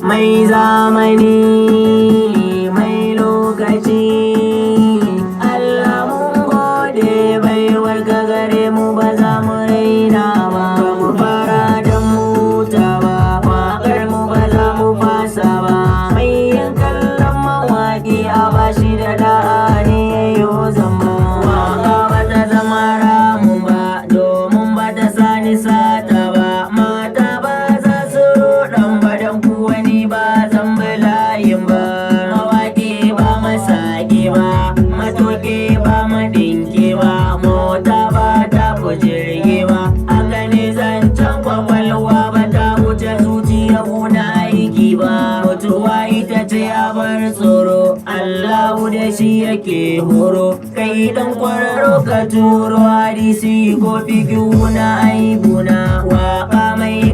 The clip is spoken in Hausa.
mai zamani mai lokaci. Allah mun gode baiwar ka gare mu ba za mu raina ba, mu fara don mu huta ba, waƙar mu ba za mu fasa ba. Mai yin kallon mawaƙi a bashi da da'a ne yayo zamba. Waƙa ba ta zama ramu ba domin ba ta sani sata ba, mata ba za su ɗan badan ku wani ba zan bi layin ba. Mawaƙi ba masaki ba, matoke ba madinki ba, mota ba ta fi jirgi ba. Haka ne zancen kwakwalwa ba ta wuce zuciya kuna aiki ba. Mutuwa ita ce a bar tsoro, Allahu da shi yake horo. Kai dan kwararo ka turo hadisi ko fikihu na aibuna, waƙa mai